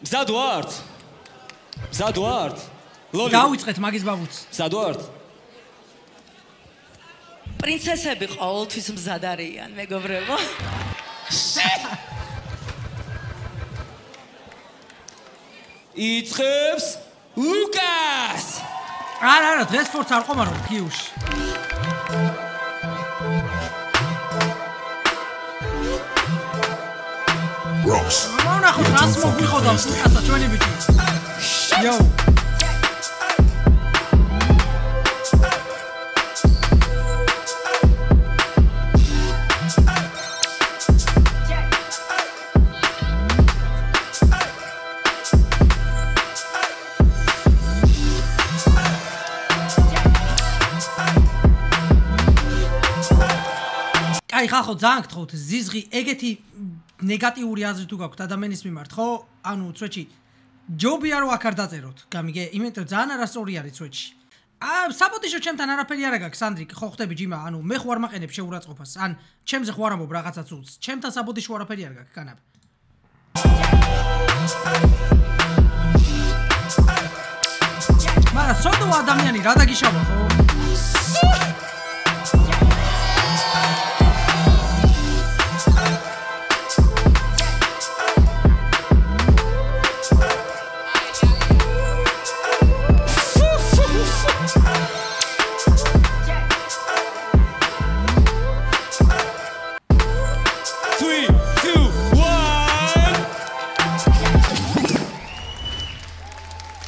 მზად ვართ? მზად ვართ? ლოლი. დავიწყეთ მაგის ბაბუც. მზად ვართ? პრინცესები ყოველთვის მზად არიან, მეგობრებო. იწყებს ლუკას. არა, დღეს ფორც არ ყომა რომ ფიუში. Rocks. მონახოთ რას მოგვიყოდა ლუკასა ჩვენი ბიჭი. Yo. აი ხახო ძალიან გთხოვთ ზიზღი ეგეთი ნეგატიური აზრი თუ გაქვთ ადამიანის მიმართ ხო ანუ წვეჩი ჯობია რომ აქ არ დაწეროთ გამიგე იმიტომ რომ ძალიან არასწორი არის წვეჩი საბოდიშო ჩემთან არაფერი არ გაქვს სანდრიკ ხო ხტები ჯიმა ანუ მე ხო არ მაყენებ შეურაცხყოფას ან ჩემზე ხო არ ამბობ რაღაცა ცუდს ჩემთან საბოდიშო არაფერი არ გაქვს განაბ მაგრამ სოდო ადამიანი რა დაგიშავა ხო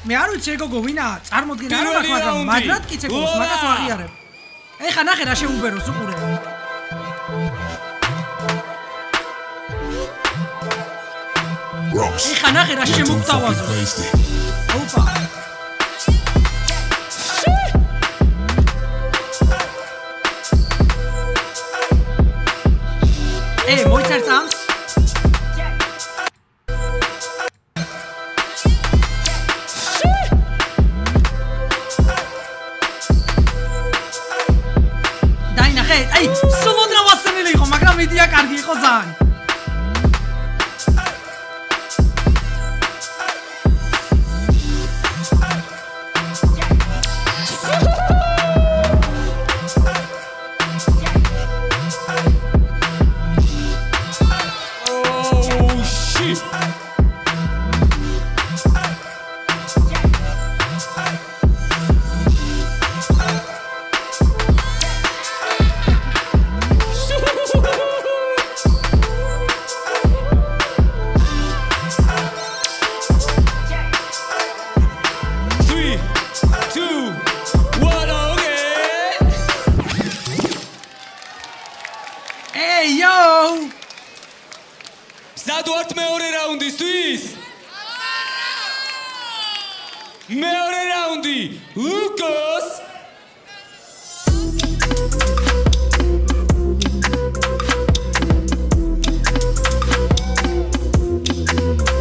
მე არ ვიცი ეგოგო ვინა წარმოდგენა არ მაქვს მაგრამ მაგრად კი ცეკოს მაგას ვაღიარებ ეხა ნახე რა შეუბეროს უყურე ეხა ნახე რა შემოგწავაზოს ოპა მოიცარ წამს აი, სულოდრა ვასწრელი იყო, მაგრამ იდეა კარგი იყო ძალიან. სადوارთ მეორე რაუნდისთვის? მეორე რაუნდი ლუკას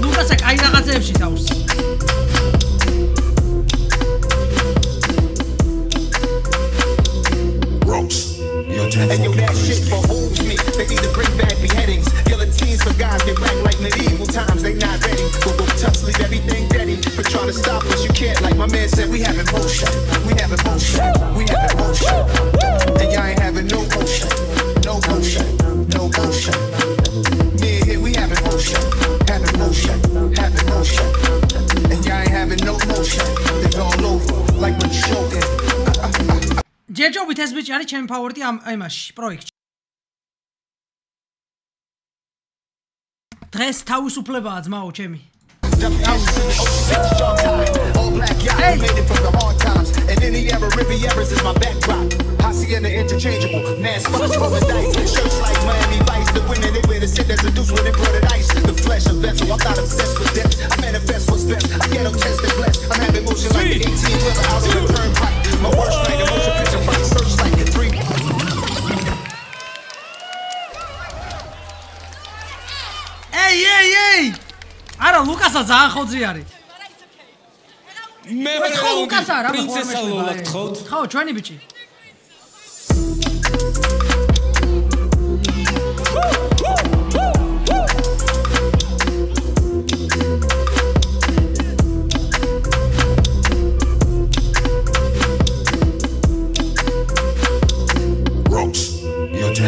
ლუკასა კაი რაღაცეებში თავს And yo, that shit beholds me. They need to bring back beheadings. Guillotines for guys get whacked like medieval times. They not ready. But we'll touch, leave everything ready. For trying to stop us, you can't. Like my man said, we having motion. We having motion. We having motion. And y'all ain't having no motion. No motion. No motion. Yeah, here we having motion. Having motion. Having motion. And y'all ain't having no motion. It's all over. Like when you're choking. ჯერჯობით ეს ბიჭი არის ჩემი ფავორიტი ამ იმაში პროექტში. დღეს თავისუფლებაა ძმაო ჩემი. All black yacht, made it from the hard times. And any era, Rivieras is my backdrop. Hacienda interchangeable, mass spots rolling dice. Shirts like Miami Vice, the winner they wear the sit as a deuce with imported ice. The flesh of vessel, I'm not obsessed with depth. I manifest what's best. I get no test and blessed. I'm having motion like the 18-wheeler out of the turnpike. My worst night, emotion picture from search like the 3. Hey! არა ლუკასა ძალიან ხოძი არის. მე ლუკასა რა პრინცესა ლოლა გთხოვთ? ხო, ჩვენი ბიჭი.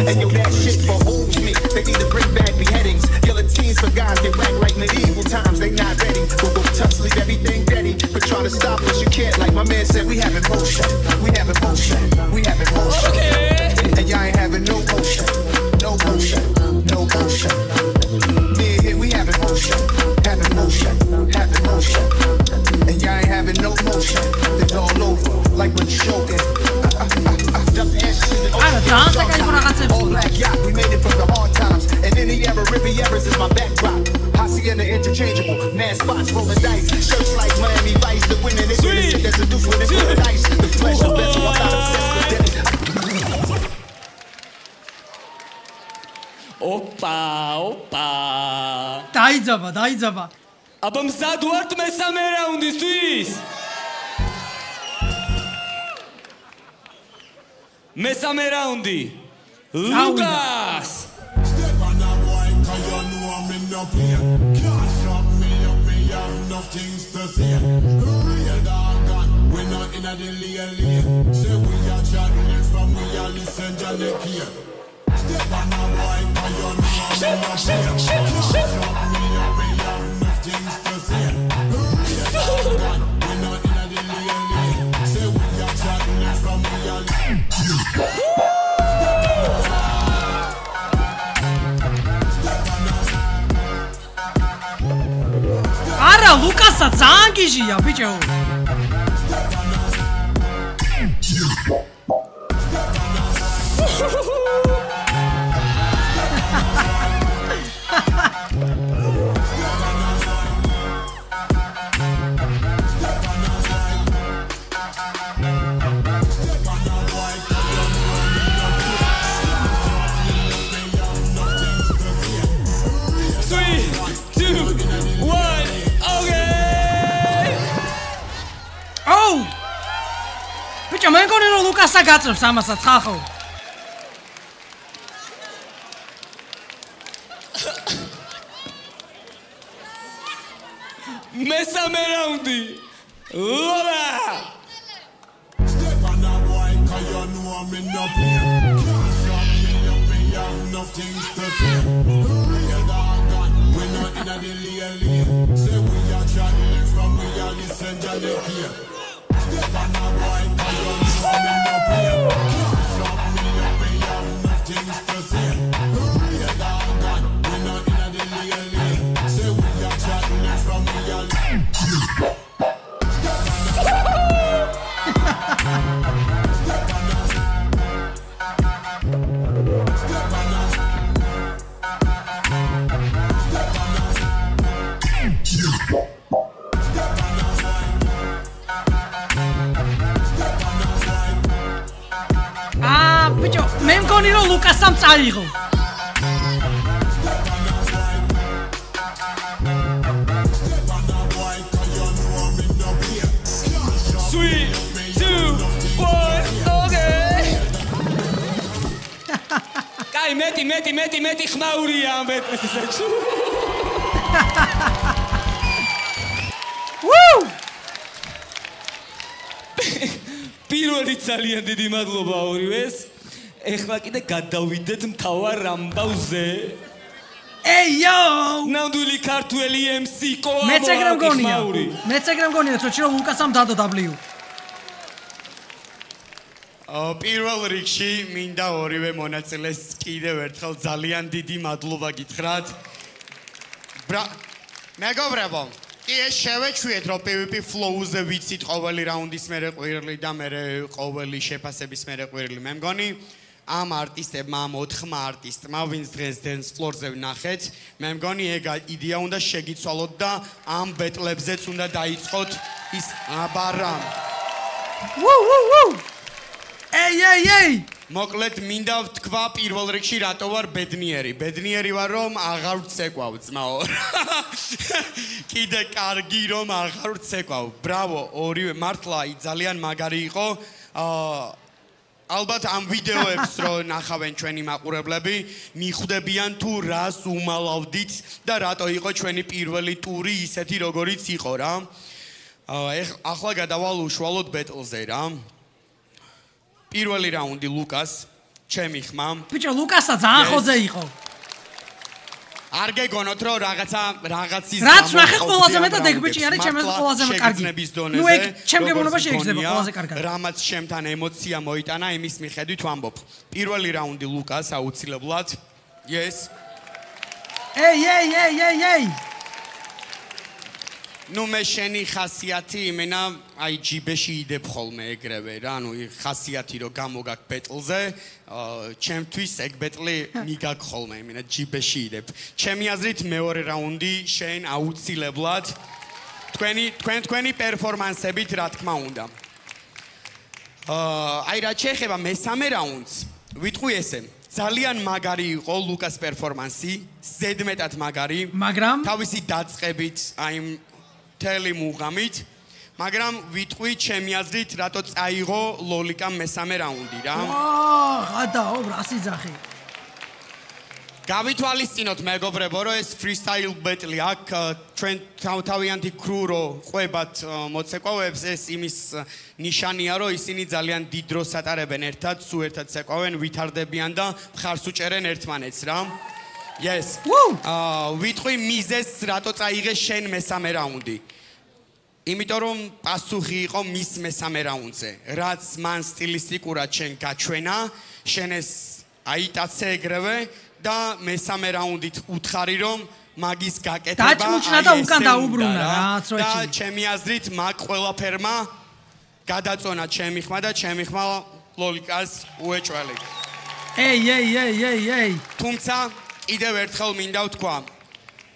And yo, that shit beholds me. They need to bring back beheadings. Guillotines for guys get whacked like medieval times. They not ready. But we'll touch, leave everything ready. But try to stop us, you can't. Like my man said, we having motion. We having motion. We having motion. Okay. And y'all ain't having no motion. No motion. No motion. Me and here, we having motion. Having motion. Having motion. And y'all ain't having no motion. It's all over. Like when you're choking. All black yacht, we made it from the hard times. And any era, Rivieras is my backdrop. Hacienda interchangeable, mad spots rolling dice. Shirts like Miami Vice, the winning is innocent. There's a deuce with it for the dice. The flesh of vessel, I'm not obsessed with death. Opa. დაიძაბა. აბა მზად ვართ მესამე რაუნდისთვის? მესამე რაუნდი. ლუკას. არა ლუკასა ძალიან გიჟია ბიჭო მე მგონი რომ ლუკასა გაწევს ამასაც ხახო მესამე რაუნდი ლოლა მე მგონი რომ ლუკასამ წაიღო მეტი ხმაურია ამ ბეტლისში. ვუ! პირველი ძალიან დიდი მადლობა ორივეს. ეხლა კიდე გადავიდეთ მთავარ ამბავზე. ეიო! ნამდვილი ქართველი MC კოა. მეც ეგრე მგონია, რომ ლუკასამ დადო W. პირველ რიგში მინდა ორივე მონაწილეს კიდევ ერთხელ ძალიან დიდი მადლობა გითხრათ. მეგობრებო, ეს შევეჩვიეთ, რომ PvP Flow-ზე ვიცით ყოველი რაუნდის მერე ყვირილი და მერე ყოველი შეფასების მერე ყვირილი. მე მგონი ამ არტისტებმა, ამ 4 არტისტმა, ვინც დღეს Dance Floor-ზე ვნახეთ, მე მგონი ეგ იდეა უნდა შეგიცვალოთ და ამ ბეტლებზეც უნდა დაიწყოთ ის აბარა. Ей! მოკლედ მინდა ვთქვა პირველ რიგში რატო ვარ ბედნიერი. ბედნიერი ვარ რომ აღარ ვცეკვავ ძმაო. კიდე კარგი რომ აღარ ვცეკვავ. ბრავო, ორივე მართლა ძალიან მაგარი იყო. ალბათ ამ ვიდეოებს რო ნახავენ ჩვენი მაყურებლები, მიხვდებიან თუ რას უმალავდით და რატო იყო ჩვენი პირველი ტური ისეთი როგორიც იყო რა. ახლა გადავალ უშუალოდ ბეტლზე რა. პირველი რაუნდი ლუკას ჩემი ხმა. ბიჭო, ლუკასა ძალიან ხოზე იყო. არ გეგონოთ რომ რაღაცის რაც ნახე ყველაზე მეტად ეგ ბიჭი არის ჩემს ყველაზე კარგი. ნუ ეგ ჩემ გემოვნება შეიძლება ყველაზე კარგად. რამაც ჩემთან ემოცია მოიტანა იმის მიხედვით ვამბობ. პირველი რაუნდი ლუკას აუცილებლად. Yes. Ey. ნუ მე შენი ხასიათი იმენა აი ჯიბეში იდებ ხოლმე ეგრევე რა ანუ ხასიათი რომ გამოგაკ ბეტლზე ჩემთვის ეგ ბეტლი მიგაკ ხოლმე იმენა ჯიბეში იდებ ჩემი აზრით მეორე რაუნდი შენ აუცილებლად თქვენი პერფორმანსებით რა თქმა უნდა აი რა შეეხება მესამე რაუნდს ვიტყვი ესე ძალიან მაგარი იყო ლუკას პერფორმანსი ზედმეტად მაგარი მაგრამ თავისი დაწყებით აი თელი მუღამით, მაგრამ ვიტყვი ჩემი აზრით, რატო წაიღო ლოლიკამ მესამე რაუნდი რა. გადაო, რას იძახი. გავითვალისწინოთ მეგობრებო, რომ ეს freestyle battle აქ ჩვენ თავიანთი crew რო ყვებათ მოცეკვავებს, ეს იმის ნიშანია, რომ ისინი ძალიან დიდ დროს ატარებენ ერთად, სულ ერთად ცეკვავენ, ვითარდებიან და მხარს უჭერენ ერთმანეთს რა. Yes. ვიტყვი მიზეს რატო წაიღე შენ მესამე რაუნდი. იმიტომ რომ პასუხი იყო მის მესამე რაუნდზე. რაც მან სტილისტიკურად შენ გაჩვენა, შენ ეს აიტაცე ეგრევე და მესამე რაუნდით უთხარი რომ მაგის გაკეთება დაჭმუჭნა და უკან დაუბრუნა რა წვეჩი. და ჩემი აზრით მაგ ყველაფერმა გადაწონა ჩემი ხმა და ჩემი ხმა ლოლიკას უეჭველი. Ey. თუმცა კიდევ ერთხელ მინდა ვთქვა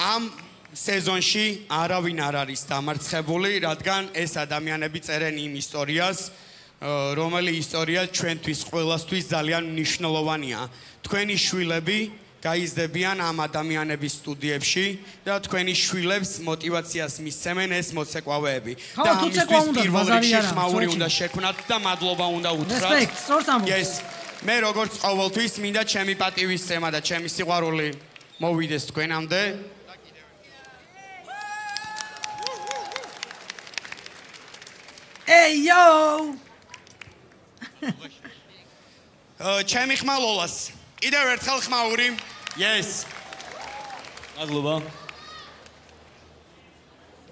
ამ სეზონში არავინ არ არის დამარცხებული რადგან ეს ადამიანები წერენ იმ ისტორიას რომელი ისტორია ჩვენთვის ყველასთვის ძალიან მნიშვნელოვანია თქვენი შვილები გაიზრდებიან ამ ადამიანების სტუდიებში და თქვენი შვილებს მოტივაციას მისცემენ ეს მოცეკვავეები და ამისთვის პირველ რიგში ხმაური უნდა შექმნათ და მადლობა უნდა უთხრათ რესპექტ სწორს ამბობ მე როგორც ყოველთვის მინდა ჩემი პატივისცემა და ჩემი სიყვარული მოვიდეს თქვენამდე. Ey yo! ჩემი ხმა ლოლას. კიდევ ერთხელ ხმაური. Yes. მადლობა.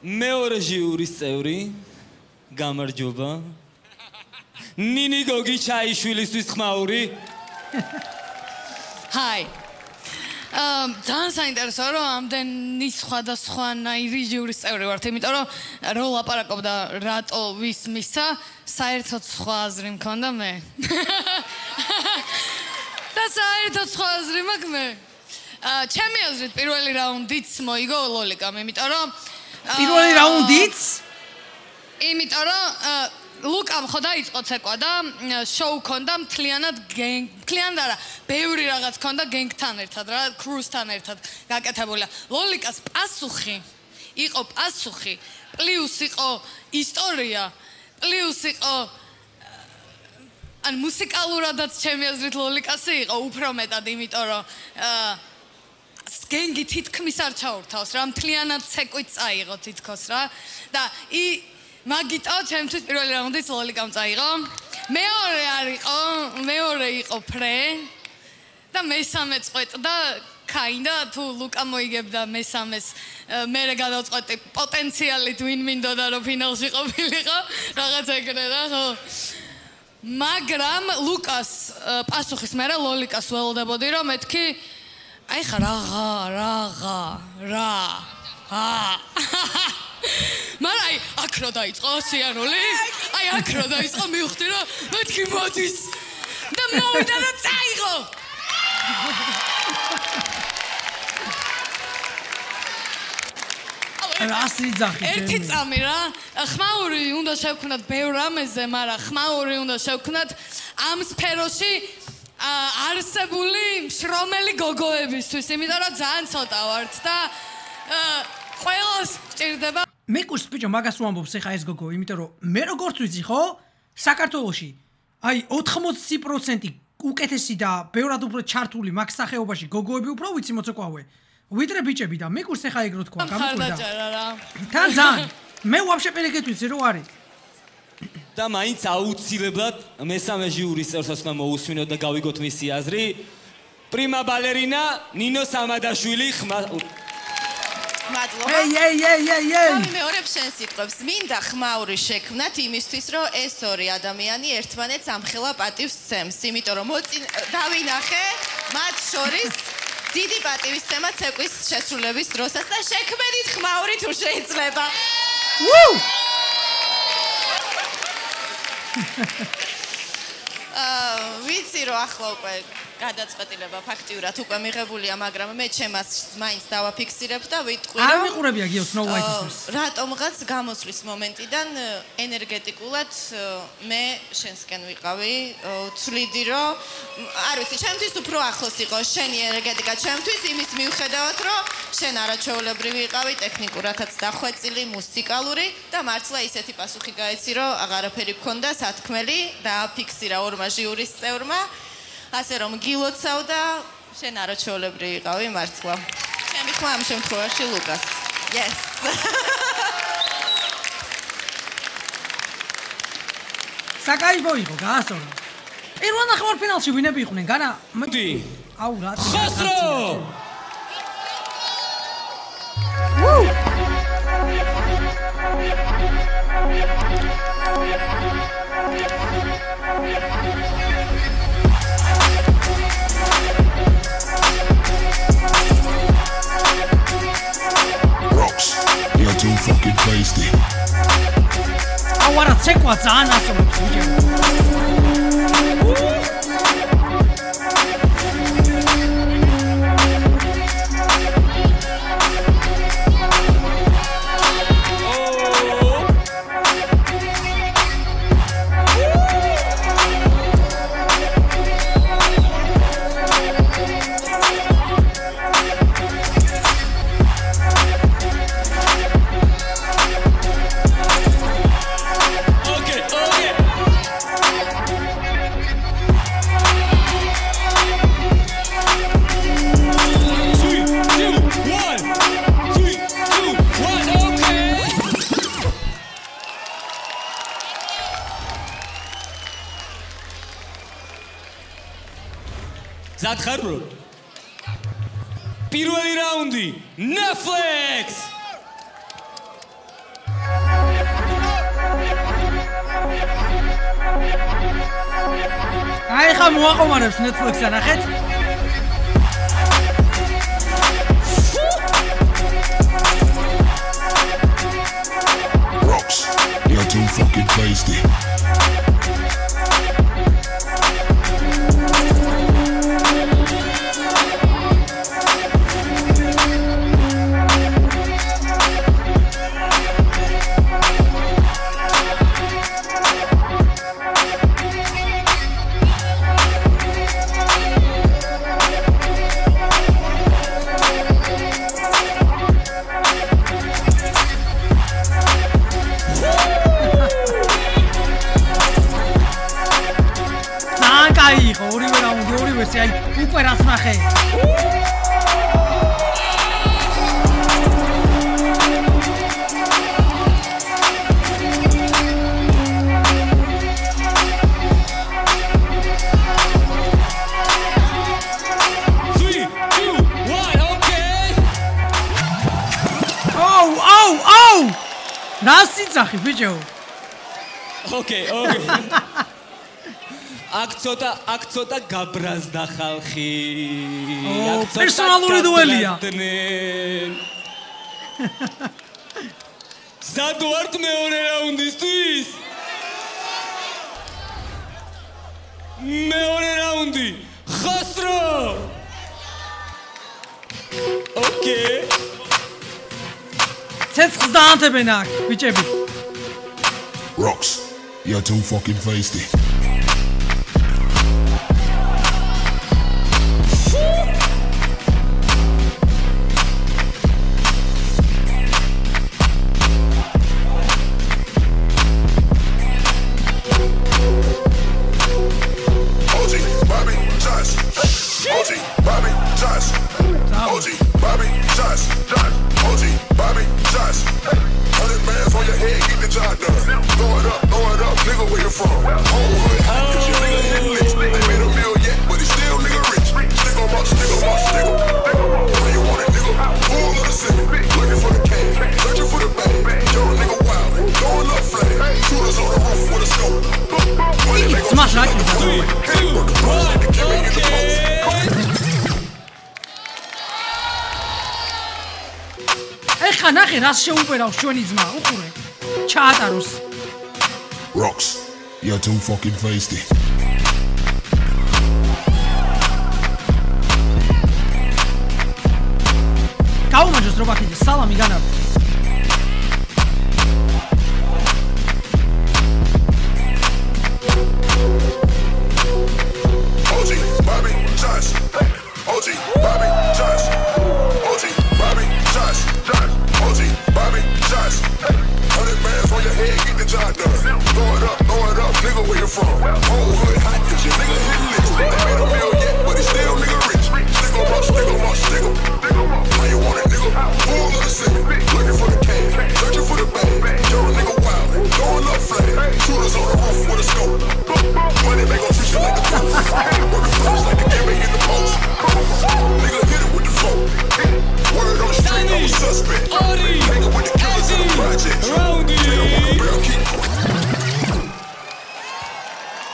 მეორე ჟიურის წევრი გამარჯობა. ნინი გოგი ჩაიშვილისთვის ხმაური. Hi. ძალიან საინტერესოა რომ ამდენი სხვადასხვანაირი ჟიურის წევრი ვართ, იმიტომ რომ რო ლაპარაკობდა რატო ვის მისცა, საერთოდ სხვა აზრი მქონდა მე. და საერთოდ სხვა აზრი მაქვს მე. ჩემი აზრით პირველი რაუნდიც მოიგო ლოლიკამ, იმიტომ რომ პირველი რაუნდიც? იმიტომ რომ ლუკამ ხო დაიწყო ცეკვა და შოუ ქონდა მთლიანად არა, ბევრი რაღაც ქონდა გენგთან ერთად რა, კრუსთან ერთად გაკეთებული. ლოლიკას პასუხი იყო პასუხი, პლუს იყო ისტორია, პლუს იყო ან მუსიკალურადაც ჩემი აზრით ლოლიკასი იყო უფრო მეტად, იმიტომ რომ გენგი თითქმის არ ჩაურთავს რა, მთლიანად ცეკვით წაიღო თითქოს რა და მაგიტო ჩემთვის პირველი რაუნდიც ლოლიკამ წაიღო. მეორე იყო ფრე და მესამე წყვეტდა კაინდა თუ ლუკა მოიგებდა მესამეს მერე გადავწყვეტი პოტენციალით ვინ მინდოდა რომ ფინალში ყოფილიყო რაღაც ეგრე რა ხო მაგრამ ლუკას პასუხის მერე ლოლიკას ველოდებოდი რომ მეთქი აი ხა რა მაგრამ აი აქ რო დაიწყო სიარული აი აქ რო დაიწყო მივხვდი რომ მეთქი მოდის და მოვიდა და წაიღო ერთი წამი რა ხმაური უნდა შევქმნათ ბევრ რამეზე მაგრამ ხმაური უნდა შევქმნათ ამ სფეროში არსებული შრომელი გოგოებისთვის იმიტომ რომ ძალიან ცოტა ვართ და ყველას ჭირდება მე კურს ბიჭო მაგას ვამბობს ეხა ეს გოგო იმიტომ რომ მე როგორც ვიცი ხო საქართველოში აი 80% უკეთესი და ბევრად უფრო ჩართული მაგ სახეობაში გოგოები უფრო ვიცი მოცეკვავე ვიდრე ბიჭები და მე კურს ეხა ეგ რო თქვა გამიკვირდა ხარდაჭარა რა თან ძალიან მე ვაფშე პელეგეთ ვიცი რო არის და მაინც აუცილებლად მესამე ჟიურის წევრსაც უნდა მოусმინოთ და გავიგოთ მისი აზრი. პრიმა ბალერინა ნინო სამადაშვილი ხმა მადლობა. ეი. მეორე შენს სიტყვებს. მინდა ხმაური შექმნათ იმისთვის, რომ ეს ორი ადამიანი ერთმანეთს ამხელა პატივს სცემს, იმიტომ რომ დავინახე მათ შორის დიდი პატივისცემა ცეკვის შესრულების დროსაც და შექმნით ხმაური თუ შეიძლება. ვიცი რომ ახლა უკვე გადაწყვეტილება ფაქტიურად უკვე მიღებულია, მაგრამ მე ჩემას მაინც დავაფიქსირებ და ვიტყვი რომ არ მიყურებია გიო Snow White-ის. რატომღაც გამოსვლის მომენტიდან ენერგეტიკულად მე შენსკენ ვიყავი, ვცვლიდი რომ არ ვიცი, ჩემთვის უფრო ახლოს იყო შენი ენერგეტიკა ჩემთვის იმის მიუხედავად რომ შენ არაჩვეულებრივი იყავი, ტექნიკურადაც დახვეწილი, მუსიკალური და მართლა ისეთი პასუხი გაეცი რომ აღარაფერი გქონდა სათქმელი და ფიქსირა ორმა ჟიურის წევრმა. ასე რომ გილოცავ და შენ არაჩვეულებრივი იყავი მართლა. ჩემი ხმა ამ შემთხვევაში ლუკას. Yes. საკაიბო იყო, გაასწორა. პირველ ნახევარფინალში ვინები იყვნენ? განა აუ რა. ხოსრო! You're too fucking tasty. I wanna take what's on us. ზათხარ ბრო პირველი რაუნდი Netflix აი ხა მოაყომარებს Netflix-ს ნახეთ Rocks, you're too fucking tasty. აი უკვე რას ნახე რასი წახი ბიჭო ოკეი აქ ცოტა გაბრაზდა ხალხი. პერსონალური დუელია. სად ვართ მეორე რაუნდისთვის? მეორე რაუნდი. ხოსრო. ოკეი. ცეცხლს დაანთებენ აქ, ბიჭები. Rocks, you're too fucking tasty. Nigga ნახე რას შეუპერავს ჩვენი ძმა უყურე ჩაატაროს Rocks, you're too fucking feisty. გაუმაჯოს რობაქიძე სალამი განავრ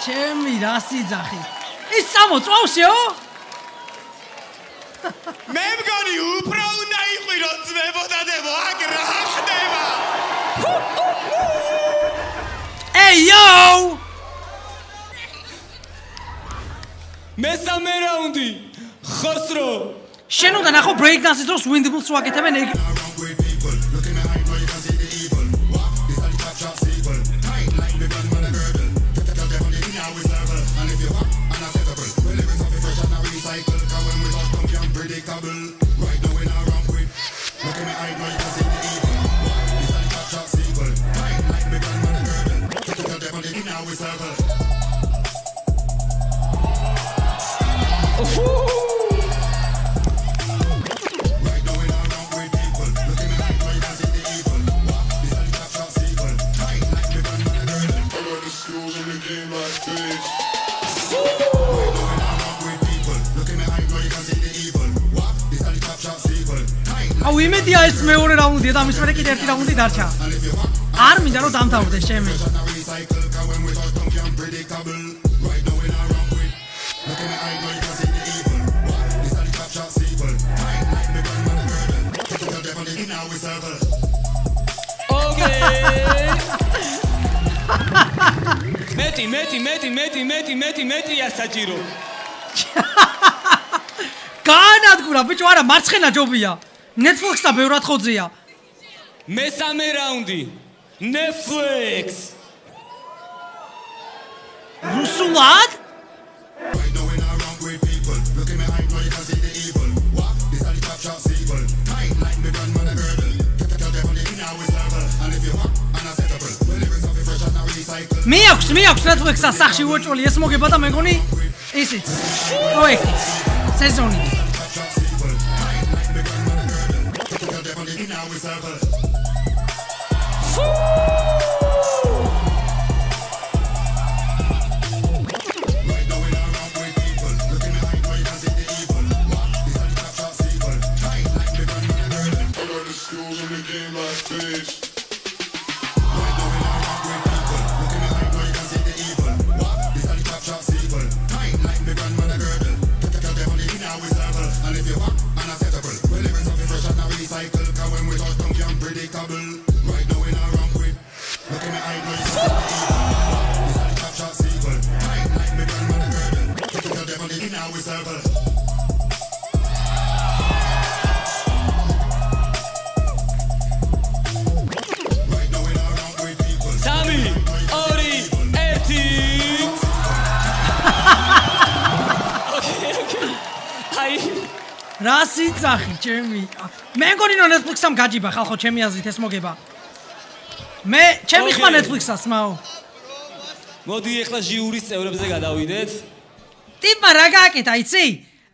ჩემი რასი ძახი ის წამოწვავშიო მე მგონი უფრო უნდა იყვირო ძმებოდა დებო აქ რა ხდება Hey yo! მესამე რაუნდი ხოსრო შენ უნდა ნახო break dance-ის დროს windmills ვაკეთებენ ეგ აუ იმედია ეს მეორე რაუნდია და მის მერე კიდე ერთი რაუნდი დარჩა არ მინდა რომ დამთავრდეს ჩემი მეტი ასაჭირო განადგურა ბიჭო არა მარცხენა ჯობია Netflix-და ბევრად ხოძია. მესამე რაუნდი. Netflix. რუსულად? მიაქვს Netflix-ს სახში უოჭველი ეს მოგება და მეგონი ისიც პროექტიც სეზონი. რასი ძახი ჩემი მე მგონი რომ Netflix-ამ გაჯიბა ხალხო ჩემი აზრით ეს მოგება მე ჩემი ხმა Netflix-ას მაო მოდი ახლა ჟიურის წევრებზე გადავიდეთ ტიპა რა გააკეთა იცი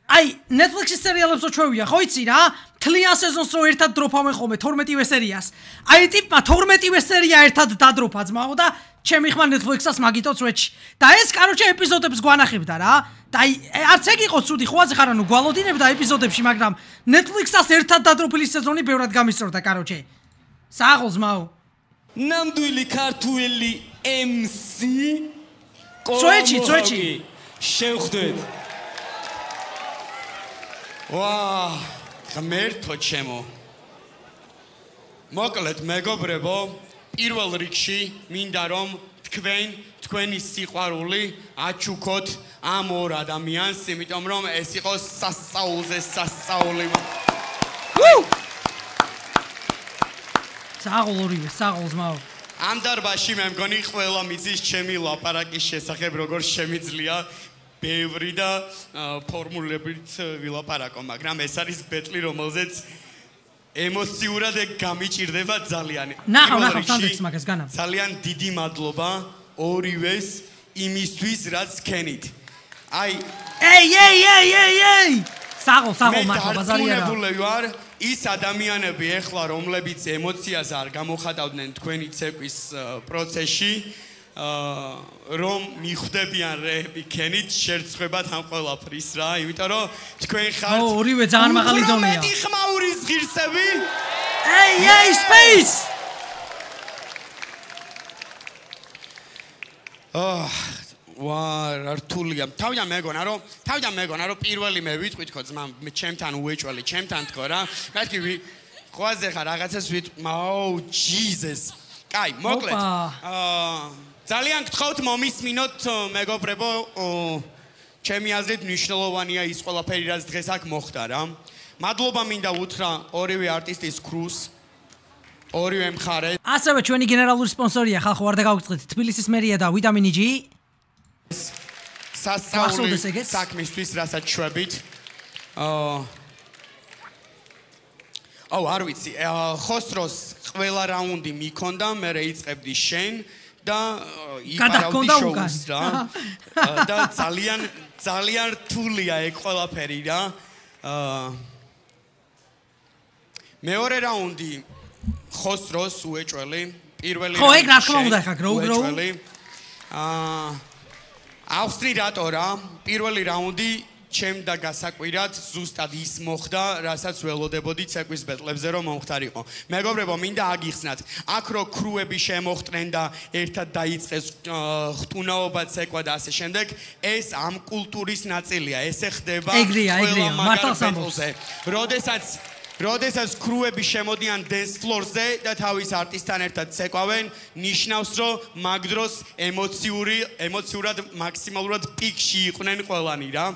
აი Netflix-ის სერიალებს ოჩვევია ხო იცი რა თლიან სეზონს რო ერთად დროფავენ ხოლმე 12-ვე სერიას აი ტიპა 12-ვე სერია ერთად დადროფა ძმაო და ჩემი ხმა Netflix-ას მაგიტო წვეთში და ეს კაროჩე ეპიზოდებს გვანახებდა რა და აი არც ეგ იყო ცუდი ხო აზი ხარ ანუ გვალოდინებდა ეპიზოდებში მაგრამ Netflix-ას ერთად დადროფილი სეზონი ბევრად გამისწორდა კაროჩე საღოლს მაო ნამდვილი ქართველი MC წვეთში შევხვდეთ ვა ღმერთო ჩემო მოკლედ მეგობრებო, პირველ რიგში მინდა რომ თქვენი სიყვარული აჩუქოთ ამ ორ ადამიანს, იმიტომ რომ ეს იყოს სასწაული. საღოლორივე, საღოლზმაო. ამ დარბაზში მე მგონი ყველა მიცის ჩემი ლაპარაკის შესახებ როგორ შემიძლია ბევრი და ფორმულებით ვილაპარაკო, მაგრამ ეს არის ბეტლი, რომელზეც ემოციურად გამიჭირდება ძალიან. ნახავ, სანდექს მაგას განა. ძალიან დიდი მადლობა ორივეს იმისთვის, რაც ქენით. ეი! საღოლ, მართლა ბაზარი არა. მე ვარ ის ადამიანები ეხლა, რომლებიც ემოციას არ გამოხატავდნენ თქვენი ცეკვის პროცესში, რომ მიხვდებიან რეები ქენით, შერცხვებათ ამ ყველაფრის რა, იმიტომ რომ თქვენ ხართ ორივე ძალიან მაღალი დონეა. მეტი ხმაურის ღირსები. ეი, space! რთულია. თავიდან მეგონა რომ პირველი მე ვიტყვით ხო ძმა, ჩემთან უეჭველი, ჩემთან თქო რა. მეთქი ხვაზე ხარ რაღაცას Oh Jesus. კაი, მოკლედ. ძალიან გთხოვთ მომისმინოთ მეგობრებო, ჩემი აზრით მნიშვნელოვანია ის ყველაფერი, რაც დღეს აქ მოხდა რა. მადლობა მინდა უთხრა ორივე არტისტის კრუს. ორივე მხარე. ასევე ჩვენი გენერალური სპონსორია ხალხო არ დაგავიწყდეთ, თბილისის მერია და ვიტამინი G. სასწაული საქმისთვის, რასაც შვებით. არ ვიცი, ხოსროს ყველა რაუნდი მიქონდა, მე რეიწყებდი შენ და იპარავდი შოუს რა. და ძალიან რთულია ეგ ყველაფერი რა. მეორე რაუნდი ხოსროს უეჭველი, პირველი ხო, ეგ რა თქმა უნდა ხა გროუ. ავსტრი რატო რა? პირველი რაუნდი ჩემ და გასაკვირად ზუსტად ის მოხდა, რასაც ველოდებოდი ცეკვის ბეტლებზე რომ მომხდარიყო. მეგობრებო, მინდა აგიხსნათ, აქ რო კრუები შემოხდნენ და ერთად დაიწყეს ხტუნაობა, ცეკვა და ასე შემდეგ, ეს ამ კულტურის ნაწილია. ესე ხდება ეგრეა, მართალს ამბობს. როდესაც კრუები შემოდიან dance floor-ზე და თავის არტისტთან ერთად ცეკვავენ, ნიშნავს, რომ მაგ დროს ემოციურად მაქსიმალურად პიკში იყვნენ ყველანი რა.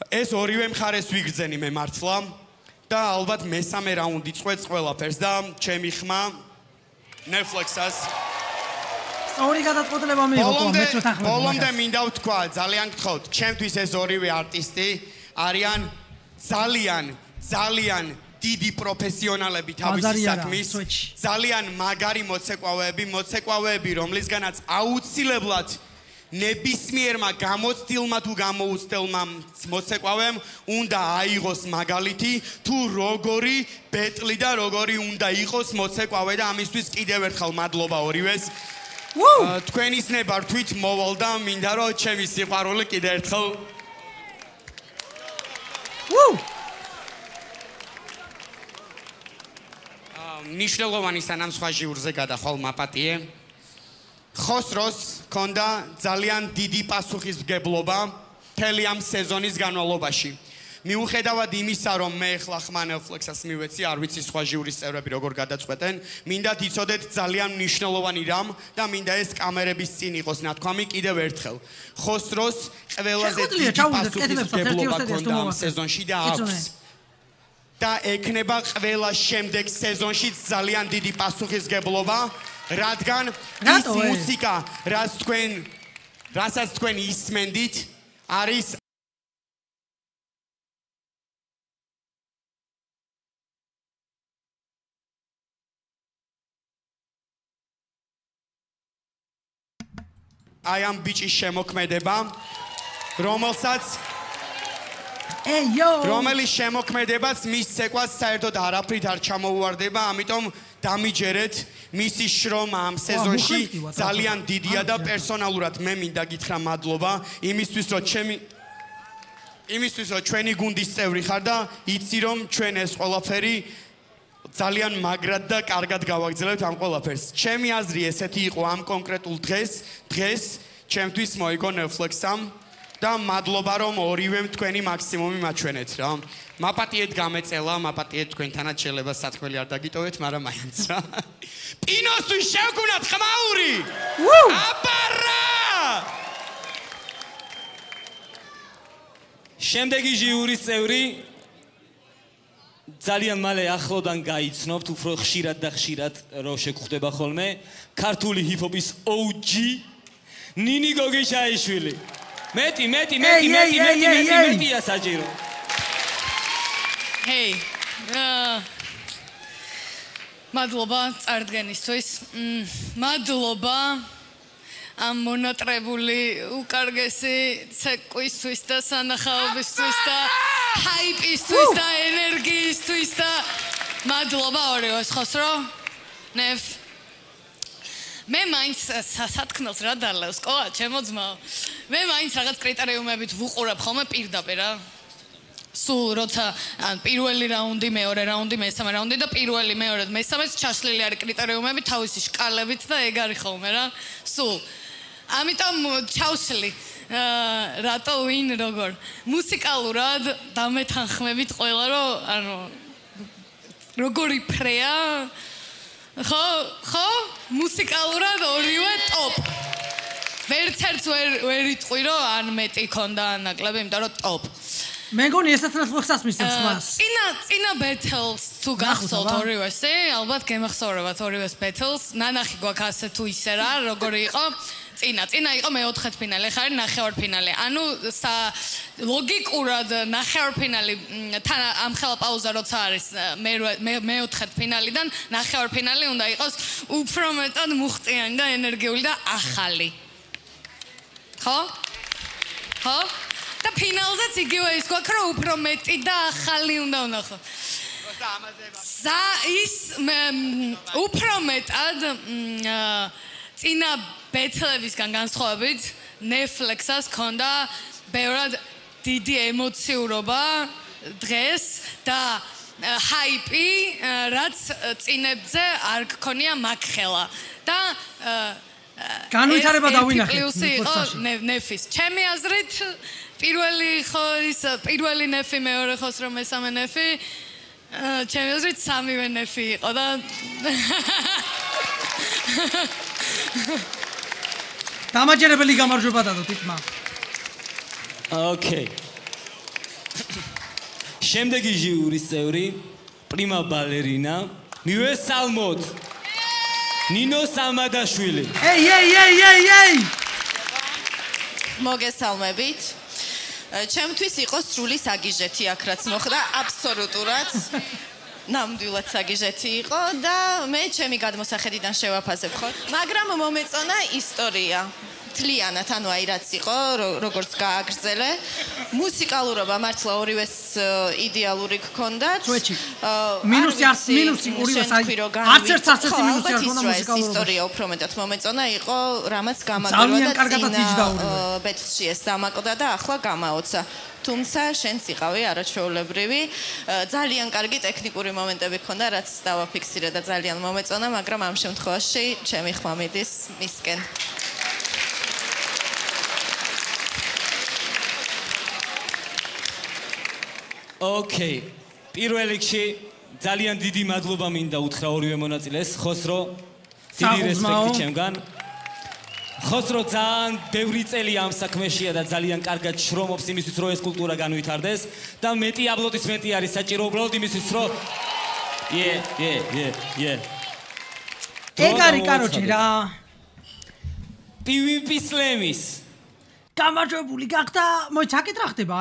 ეს ორივე მხარეს ვიგრძენი მე მართლა და ალბათ მესამე რაუნდი წვეთს ყველაფერს და ჩემი ხმა Netflix-ას ორი გადაწყვეტილება მიიღო მეცხრე თანხმები. ბოლომდე მინდა ვთქვა, ძალიან გთხოვთ, ჩემთვის ეს ორივე არტისტი არიან ძალიან დიდი პროფესიონალები თავისი საქმის, ძალიან მაგარი მოცეკვავეები, რომლისგანაც აუცილებლად ნებისმიერმა გამოცდილმა თუ გამოუცდელმა მოცეკვავემ უნდა აიღოს მაგალითი თუ როგორი ბეტლი და როგორი უნდა იყოს მოცეკვავე და ამისთვის კიდევ ერთხელ მადლობა ორივეს. თქვენის ნებართვით მოვალ და მინდა რომ ჩემი სიყვარული კიდევ ერთხელ ნიშნულოვანი სანამ სხვა ჟიურზე გადახვალ მაპატიე. ხოსროს ქონდა ძალიან დიდი პასუხისმგებლობა მთელი ამ სეზონის განმავლობაში. მიუხედავად იმისა, რომ მე ახლა ხმა Netflix-ას მივეცი, არ ვიცი სხვა ჟიურის წევრები როგორ გადაწყვეტენ, მინდა იცოდეთ ძალიან მნიშვნელოვანი რამ და მინდა ეს კამერების წინ იყოს ნათქვამი კიდევ ერთხელ. ხოსროს ყველაზე დიდი პასუხისმგებლობა ქონდა ამ სეზონში და აქვს. და ეკნება ყველა შემდეგ სეზონში ძალიან დიდი პასუხისმგებლობა, რადგან ის მუსიკა, რასაც თქვენ ისმენდით, არის აი ამ ბიჭის შემოქმედება, რომელიც შემოქმედებაც მის ცეკვას საერთოდ არაფრით არ ჩამოუვარდება, ამიტომ დამიჯერეთ მისი შრომა ამ სეზონში ძალიან დიდია და პერსონალურად მე მინდა გითხრა მადლობა იმისთვის რომ ჩვენი გუნდის წევრი ხარ და იცი რომ ჩვენ ეს ყველაფერი ძალიან მაგრად და კარგად გავაგრძელებთ ამ ყველაფერს. ჩემი აზრი ესეთი იყო ამ კონკრეტულ დღეს ჩემთვის მოიგო Netflix-ამ და მადლობა რომ ორივემ თქვენი მაქსიმუმი მაჩვენეთ რა. მაპატიეთ გამეწელა, მაპატიეთ თქვენთანაც შეიძლება სათქმელი არ დაგიტოვეთ, მაგრამ მაინც რა. პინოსთვის შევგუნათ ხმაური! აბარა! შემდეგი ჟიურის წევრი ძალიან მალე ახლოდან გაიცნობთ, უფრო ხშირად და ხშირად რო შეგხვდება ხოლმე, ქართული ჰიპ-ჰოპის OG ნინი გოგიჩაიშვილი. მეტია საჭირო. ჰეი. მადლობა წარდგენისთვის. მადლობა ამ მონატრებული უკარგესი ცეკვისთვის და სანახაობისთვის და ჰაიპისთვის და ენერგიისთვის და მადლობა ორივეს ხოსრო. ნეფ მე მაინც სათქმელს რა დალევს, ყოა, ჩემო ძმაო. მე მაინც რაღაც კრიტერიუმებით ვუყურებ ხოლმე პირდაპირ რა. სულ როცა პირველი რაუნდი, მეორე რაუნდი, მესამე რაუნდი და პირველი, მეორე და მესამეც ჩაშლილი არის კრიტერიუმები თავისი შკალებით და ეგ არის ხოლმე რა. სულ ამიტომ ჩავშლი რატო ვინ როგორ მუსიკალურად დამეთანხმებით ყველა რომ ანუ როგორი ფრეა ხო მუსიკალურად ორივე ტოპ ვერცერც ვერ იტყვი რომ ან მეტი ქონდა ან ნაკლები იმიტომ რომ ტოპ მე მგონი ესაცნად ხსას მისცემს ხმას წინა ბეთელს თუ გახსოვთ ორივესე ალბათ გემახსოვრებათ ორივეს ბეთელს ნანახი გვაქვს ასე თუ ისე რა როგორი იყო წინა იყო მეოთხედფინალი, ახლა არის ნახევარფინალი. ანუ ლოგიკურად ნახევარფინალი თან ამ ხელა პაუზა როცა არის მეოთხედფინალიდან ნახევარფინალი უნდა იყოს უფრო მეტად მუხტიანი და ენერგიული და ახალი. ხო? და ფინალზეც იგივე ის გვაქვს რომ უფრო მეტი და ახალი უნდა ვნახო. ის უფრო მეტად წინა ბეთლებისგან განსხვავებით Netflix-ას ქონდა ბევრად დიდი ემოციურობა დღეს და ჰაიპი რაც წინებზე არ გქონია მაგხელა და განვითარება დავინახეთ პლუსი იყო ნეფის ჩემი აზრით პირველი ნეფი მეორე ხოსრო მესამე ნეფი ჩემი აზრით სამივე ნეფი იყო და დამაჯერებელი გამარჯვება დადო თითმა. ოკეი. შემდეგი ჟიურის წევრი პრიმა ბალერინა მივესალმოთ ნინო სამადაშვილი. ეი. მოგესალმებით. ჩემთვის იყო სრული საგიჟეთი აქ რაც მოხდა აბსოლუტურად. ნამდვილად საგიჟეთი იყო და მე ჩემი გადმოსახედიდან შევაფასებ ხო მაგრამ მომეწონა ისტორია თლიანად ანუ აი რაც იყო როგორც გააგრძელე მუსიკალურობა მართლა ორივეს იდეალური გქონდათ მინუსი ორივეს არც ერთი მინუსი არ ქონდა მუსიკალურობა ისტორია უფრო მეტად მომეწონა იყო რამაც გამაგრდა და ბეთლში ეს დამაკდა და ახლა გამაოცა თუმცა შენც იყავი არაჩვეულებრივი ძალიან კარგი ტექნიკური მომენტები ქონდა რაც დავაფიქსირე და ძალიან მომეწონა მაგრამ ამ შემთხვევაში ჩემი ხმა მიდის მისკენ ოკეი პირველ რიგში ძალიან დიდი მადლობა მინდა უთხრა ორივე მონაწილეს ხოსრო დიდი რესპექტი ჩემგან ხოსრო ძალიან ბევრი წელი ამ საქმეშია და ძალიან კარგად შრომობს იმისთვის რომ ეს კულტურა განვითარდეს და მეტი აპლოდისმენტი არის საჭირო უბრალოდ იმისთვის რომ ეგ არის კაროჩე რა PvP Slam-ის გამარჯვებული გახდა მოიცა აკეტრა ხდება